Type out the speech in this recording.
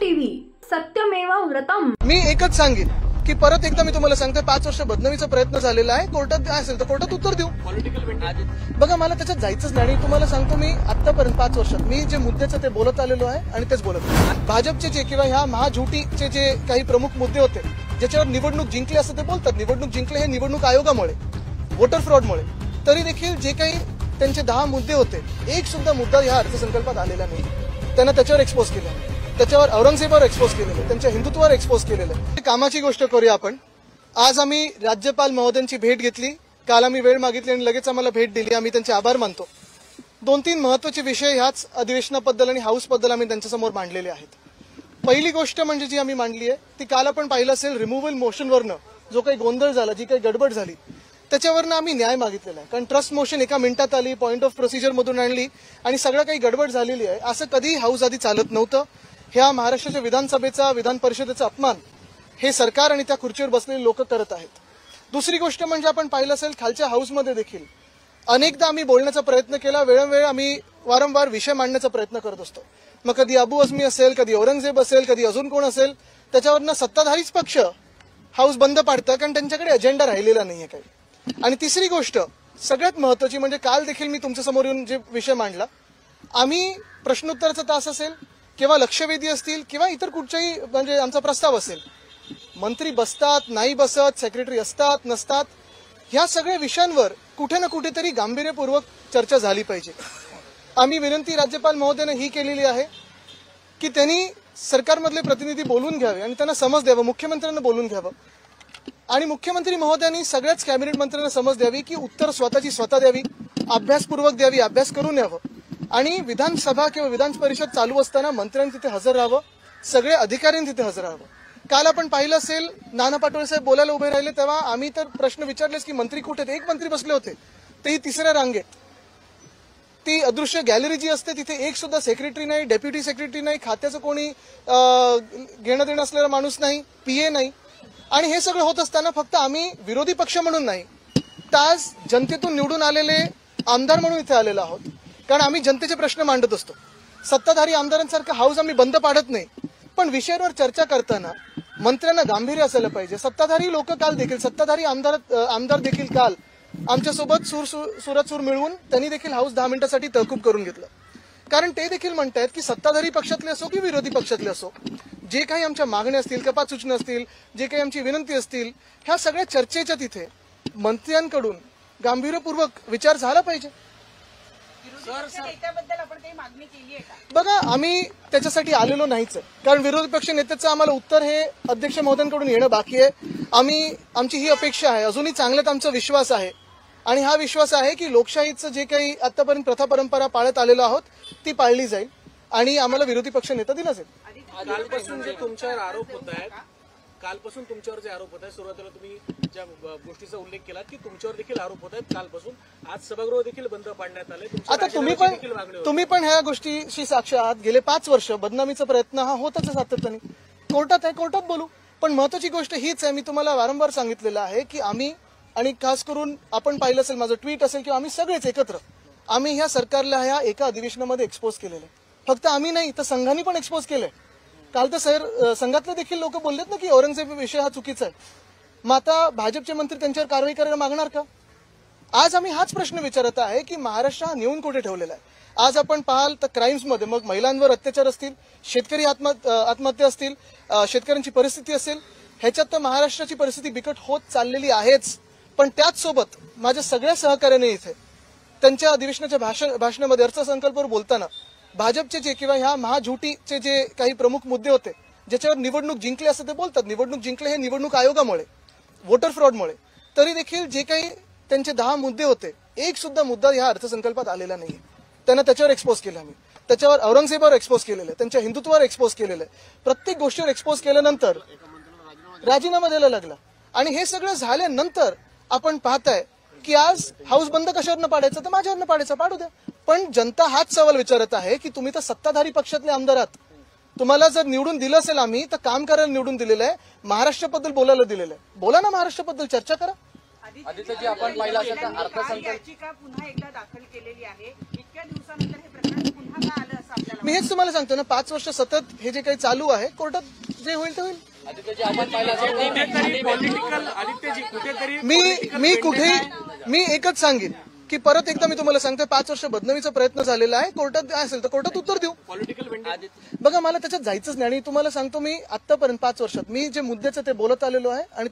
TV सत्यमेव व्रतम। मी एकच सांगेन की परत एकदा मी तुम्हाला सांगतो 5 वर्ष बदनामीचा प्रयत्न झालेला आहे। कोर्टात काय असेल तर कोर्टात उत्तर देऊ। बघा मला त्याच्यात जायचंच नाही। तुम्हाला सांगतो मी आतापर्यंत 5 वर्षात मी जे मुद्द्याचं ते बोलत आलेलो आहे आणि तेच बोलत आहे। भाजपचे जे किंवा ह्या महाझुटीचे जे काही प्रमुख मुद्दे होते ज्याच्यावर निवडणूक जिंकली असं ते बोलतात, निवडणूक जिंकले हे निवडणूक आयोगामुळे, वोटर फ्रॉडमुळे, तरी देखील जे काही त्यांचे 10 मुद्दे होते एक सुद्धा मुद्दा ह्या अर्थसंकल्पात आलेला नाही। त्यांना त्याच्यावर एक्सपोज केलं, त्याच्यावर औरंगजेबावर एक्सपोज केलेलं, त्यांच्या हिंदुत्वावर एक्सपोज केलेलं। कामाची गोष्ट करूया आपण। आज आम्ही राज्यपाल महोदयांची भेट घेतली, काल आम्ही वेळ मागितली आणि लगेच आम्हाला भेट दिली। आम्ही त्यांचे आभार मानतो। 2-3 महत्त्वाचे विषय ह्याच अधिवेशनाबद्दल आणि हाऊसबद्दल आम्ही त्यांच्यासमोर मांडलेले आहेत। पहिली गोष्ट म्हणजे जी आम्ही मांडली आहे ती काल आपण पाहिलं असेल, रिमूव्हल मोशनवरनं जो काही गोंधळ झाला, जी काही गडबड झाली त्याच्यावरनं आम्ही न्याय मागितलेला आहे। कारण ट्रस्ट मोशन एका मिनिटात आली, पॉइंट ऑफ प्रोसिजर मधून आणली आणि सगळं काही गडबड झालेली आहे। असं कधीही हाऊस आधी चालत नव्हतं। ह्या महाराष्ट्राच्या विधानसभेचा, विधान परिषदेचा अपमान हे सरकार आणि त्या खुर्चीवर बसलेले लोक करत आहेत। दुसरी गोष्ट म्हणजे आपण पाहिलं असेल, खालच्या हाऊसमध्ये देखील अनेकदा आम्ही बोलण्याचा प्रयत्न केला, वेळोवेळी आम्ही वारंवार विषय मांडण्याचा प्रयत्न करत असतो। मग कधी अबू आझमी असेल, कधी औरंगजेब असेल, कधी अजून कोण असेल, त्याच्यावरनं सत्ताधारीच पक्ष हाऊस बंद पाडतं कारण त्यांच्याकडे अजेंडा राहिलेला नाहीये काही। आणि तिसरी गोष्ट सगळ्यात महत्वाची म्हणजे काल देखील मी तुमच्या समोर येऊन जे विषय मांडला, आम्ही प्रश्नोत्तराचा तास असेल किंवा लक्षवेधी असतील किंवा इतर कुठच्याही म्हणजे आमचा प्रस्ताव असेल, मंत्री बसतात नाही बसत, सेक्रेटरी असतात नसतात, ह्या सगळ्या विषयांवर कुठे ना कुठेतरी गांभीर्यपूर्वक चर्चा झाली पाहिजे। आम्ही विनंती राज्यपाल महोदयाने ही केलेली आहे की त्यांनी सरकारमधले प्रतिनिधी बोलून घ्यावे आणि त्यांना समज द्यावं, मुख्यमंत्र्यांना बोलून घ्यावं आणि मुख्यमंत्री महोदयांनी सगळ्याच कॅबिनेट मंत्र्यांना समज द्यावी की उत्तर स्वतःची स्वतः द्यावी, अभ्यासपूर्वक द्यावी, अभ्यास करून यावं आणि विधानसभा किंवा विधान परिषद चालू असताना मंत्र्यांनी तिथे हजर राहावं, सगळे अधिकाऱ्यांनी तिथे हजर राहावं। काल आपण पाहिलं असेल, नाना पाटोळे साहेब बोलायला उभे राहिले तेव्हा आम्ही तर प्रश्न विचारलेच की मंत्री कुठे आहेत? एक मंत्री बसले होते, तेही तिसऱ्या रांगेत। ती अदृश्य गॅलरी जी असते तिथे एक सुद्धा सेक्रेटरी नाही, डेप्युटी सेक्रेटरी नाही, खात्याचं कोणी घेणं देणं असलेला माणूस नाही, पीए नाही। आणि हे सगळं होत असताना फक्त आम्ही विरोधी पक्ष म्हणून नाही, तर आज जनतेतून निवडून आलेले आमदार म्हणून इथे आलेलो आहोत, कारण आम्ही जनतेचे प्रश्न मांडत असतो। सत्ताधारी आमदारांसारखं हाऊस आम्ही बंद पाडत नाही, पण विषयावर चर्चा करताना मंत्र्यांना गांभीर्य असायला पाहिजे। सत्ताधारी लोक काल देखील, सत्ताधारी आमदार देखील काल आमच्यासोबत सुरात सूर मिळवून त्यांनी देखील हाऊस 10 मिनिटांसाठी तहकूब करून घेतलं, कारण ते देखील म्हणतायत की सत्ताधारी पक्षातले असो की विरोधी पक्षातले असो, जे काही आमच्या मागण्या असतील, कपात सूचना असतील, जे काही आमची विनंती असतील, ह्या सगळ्या चर्चेच्या तिथे मंत्र्यांकडून गांभीर्यपूर्वक विचार झाला पाहिजे। बघा आम्ही त्याच्यासाठी आलेलो नाहीच, कारण विरोधी पक्ष नेत्याचं आम्हाला उत्तर हे अध्यक्ष महोदयांकडून येणं बाकी आहे। आमची ही अपेक्षा आहे, अजूनही चांगल्यात आमचा विश्वास आहे आणि हा विश्वास आहे की लोकशाहीचं जे काही आतापर्यंत प्रथा परंपरा पाळत आलेलो आहोत ती पाळली जाईल आणि आम्हाला विरोधी पक्ष नेता दिला जाईल। कालपासून जे तुमच्यावर आरोप होत आहेत, कालपासून तुमच्यावर जे आरोप होत आहेत, सुरुवातीला तुम्ही ज्या गोष्टीचा उल्लेख केला की तुमच्यावर देखील आरोप होत आहेत, कालपासून आज सभागृह देखील बंद पाडण्यात आले। आता तुम्ही पण ह्या गोष्टीशी साक्ष आहात। गेले 5 वर्ष बदनामीचा प्रयत्न हा होतच सातत्याने, कोर्टात आहे, कोर्टात बोलू। पण महत्वाची गोष्ट हीच आहे, मी तुम्हाला वारंवार सांगितलेलं आहे की आम्ही आणि खास करून आपण पाहिलं असेल, माझं ट्विट असेल किंवा आम्ही सगळेच एकत्र आम्ही ह्या सरकारला ह्या एका अधिवेशनामध्ये एक्सपोज केलेलं आहे। फक्त आम्ही नाही तर संघाने पण एक्सपोज केलंय। काल तर संघातले देखील लोक बोललेत ना की औरंगजेब विषय हा चुकीचा आहे, मग आता भाजपचे मंत्री त्यांच्यावर कारवाई करायला मागणार का? आज आम्ही हाच प्रश्न विचारत आहे की महाराष्ट्र हा नेऊन कुठे ठेवलेला आहे। आज आपण पाहाल तर क्राईम्समध्ये मग महिलांवर अत्याचार असतील, शेतकरी आत्महत्या असतील, शेतकऱ्यांची परिस्थिती असेल, ह्याच्यात तर महाराष्ट्राची परिस्थिती बिकट होत चाललेली आहेच। पण त्याच सोबत माझ्या सगळ्या सहकार्याने इथे त्यांच्या अधिवेशनाच्या भाषणामध्ये अर्थसंकल्पावर बोलताना भाजपचे जे किंवा ह्या महाझुटीचे जे काही प्रमुख मुद्दे होते ज्याच्यावर निवडणूक जिंकली असं ते बोलतात, निवडणूक जिंकले हे निवडणूक आयोगामुळे, वोटर फ्रॉडमुळे, तरी देखील जे काही त्यांचे 10 मुद्दे होते एक सुद्धा मुद्दा ह्या अर्थसंकल्पात आलेला नाहीये। त्यांना त्याच्यावर एक्सपोज केलं, आम्ही त्याच्यावर औरंगजेबावर एक्सपोज केलेलं आहे, त्यांच्या हिंदुत्वावर एक्सपोज केलेलं आहे। प्रत्येक गोष्टीवर एक्सपोज केल्यानंतर राजीनामा द्यायला लागला आणि हे सगळं झाल्यानंतर आपण पाहताय की आज हाऊस बंद कशावरनं पाडायचं, तर माझ्यावरनं पाडायचं, पाडू द्या। पण जनता हाच सवाल विचारत आहे की तुम्ही तर सत्ताधारी पक्षातले आमदार आहात, तुम्हाला जर निवडून दिलं असेल आम्ही तर काम करायला निवडून दिलेलं आहे, महाराष्ट्राबद्दल बोलायला दिलेलं आहे, बोला ना महाराष्ट्राबद्दल, चर्चा करा। आदित्यजी आपण पाहिलं असेल तर अर्थसंकल्प याचिका पुन्हा एकदा दाखल केलेली आहे, इतक्या दिवसानंतर हे प्रकरण पुन्हा का आलं असं मी हेच तुम्हाला सांगतो ना, 5 वर्ष सतत हे जे काही चालू आहे, कोर्टात जे होईल ते होईल. आदित्यजी आपण पाहिलं असेल कुठेतरी पॉलिटिकल आदित्यजी कुठेतरी मी एकच सांगेन की परत एकदा मी तुम्हाला सांगतोय, 5 वर्ष बदनामीचा प्रयत्न झालेला आहे. कोर्टात असेल तर कोर्टात उत्तर देऊ. पॉलिटिकल बघा मला त्याच्यात जायचंच नाही आणि तुम्हाला सांगतो, मी आतापर्यंत 5 वर्षात मी जे मुद्द्याचं ते बोलत आलेलो आहे आणि